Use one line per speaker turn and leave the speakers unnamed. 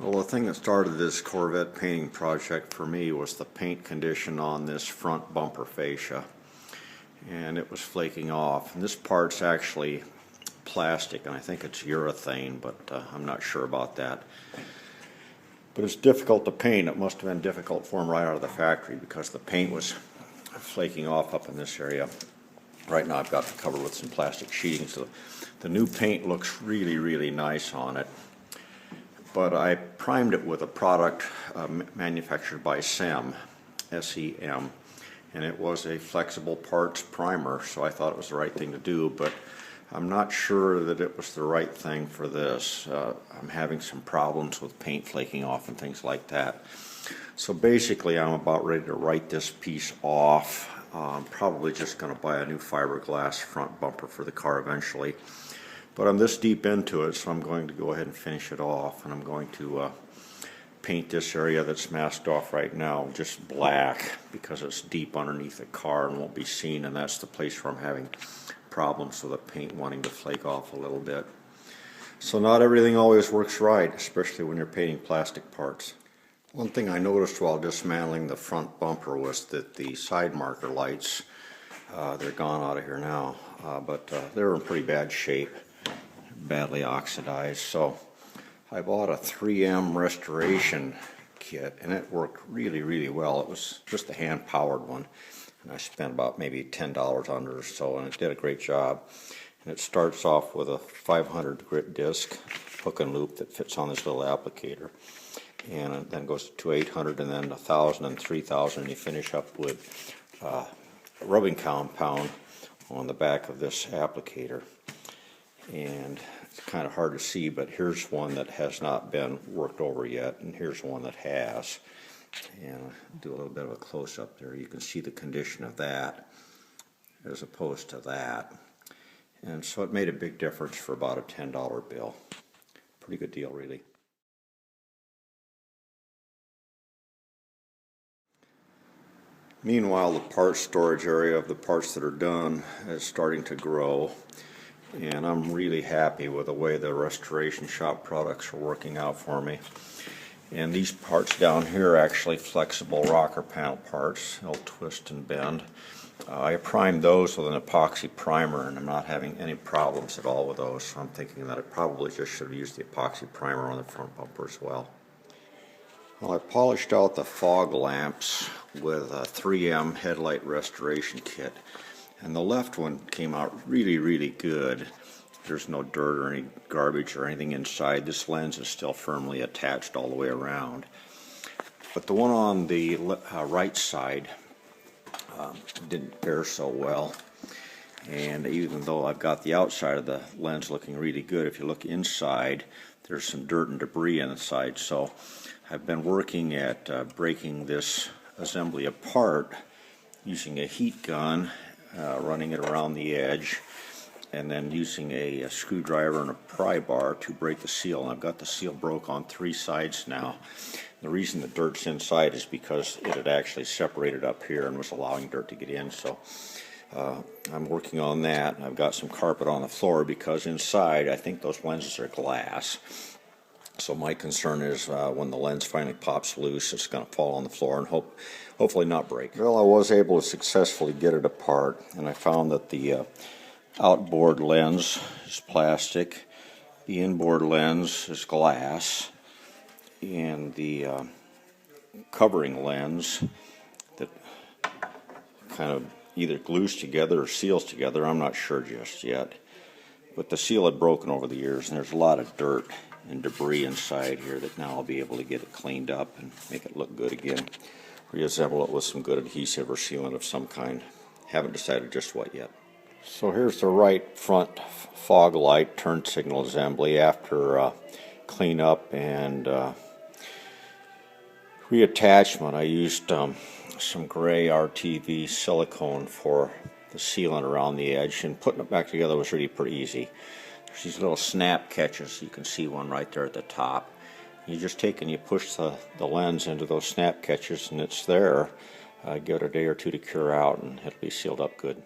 Well, the thing that started this Corvette painting project for me was the paint condition on this front bumper fascia, and it was flaking off. And this part's actually plastic, and I think it's urethane, but I'm not sure about that. But it's difficult to paint. It must have been difficult for them right out of the factory because the paint was flaking off up in this area. Right now I've got the cover with some plastic sheeting, so the new paint looks really, really nice on it. But I primed it with a product manufactured by SEM, S-E-M, and it was a flexible parts primer, so I thought it was the right thing to do, but I'm not sure that it was the right thing for this. I'm having some problems with paint flaking off and things like that. So basically I'm about ready to write this piece off. I'm probably just going to buy a new fiberglass front bumper for the car eventually. But I'm this deep into it, so I'm going to go ahead and finish it off, and I'm going to paint this area that's masked off right now just black because it's deep underneath the car and won't be seen, and that's the place where I'm having problems with the paint wanting to flake off a little bit. So not everything always works right, especially when you're painting plastic parts. One thing I noticed while dismantling the front bumper was that the side marker lights, they're gone out of here now, but they're in pretty bad shape. Badly oxidized, so I bought a 3M restoration kit, and it worked really, really well. It was just a hand-powered one, and I spent about maybe $10 on it or so, and it did a great job. And it starts off with a 500 grit disc hook and loop that fits on this little applicator, and it then goes to 800, and then 1,000 and 3,000, and you finish up with rubbing compound on the back of this applicator. And it's kind of hard to see, but here's one that has not been worked over yet, and here's one that has. And I'll do a little bit of a close-up there. You can see the condition of that as opposed to that. And so it made a big difference for about a $10 bill. Pretty good deal, really. Meanwhile, the parts storage area of the parts that are done is starting to grow. And I'm really happy with the way the restoration shop products are working out for me. And these parts down here are actually flexible rocker panel parts. They'll twist and bend. I primed those with an epoxy primer, and I'm not having any problems at all with those. So I'm thinking that I probably just should have used the epoxy primer on the front bumper as well. Well, I polished out the fog lamps with a 3M headlight restoration kit. And the left one came out really, really good. There's no dirt or any garbage or anything inside. This lens is still firmly attached all the way around. But the one on the right side didn't fare so well. And even though I've got the outside of the lens looking really good, if you look inside, there's some dirt and debris inside. So I've been working at breaking this assembly apart using a heat gun, running it around the edge, and then using a screwdriver and a pry bar to break the seal. And I've got the seal broke on 3 sides now. The reason the dirt's inside is because it had actually separated up here and was allowing dirt to get in. So I'm working on that. I've got some carpet on the floor because inside I think those lenses are glass. So my concern is when the lens finally pops loose, it's going to fall on the floor and hopefully not break. Well, I was able to successfully get it apart, and I found that the outboard lens is plastic, the inboard lens is glass, and the covering lens that kind of either glues together or seals together, I'm not sure just yet. But the seal had broken over the years, and there's a lot of dirt and debris inside here that now I'll be able to get it cleaned up and make it look good again. Reassemble it with some good adhesive or sealant of some kind. Haven't decided just what yet. So here's the right front fog light turn signal assembly after cleanup and reattachment. I used some gray RTV silicone for the sealant around the edge, and putting it back together was really pretty easy. There's these little snap catches. You can see one right there at the top. You just take and you push the lens into those snap catches, and it's there. Give it a day or two to cure out, and it'll be sealed up good.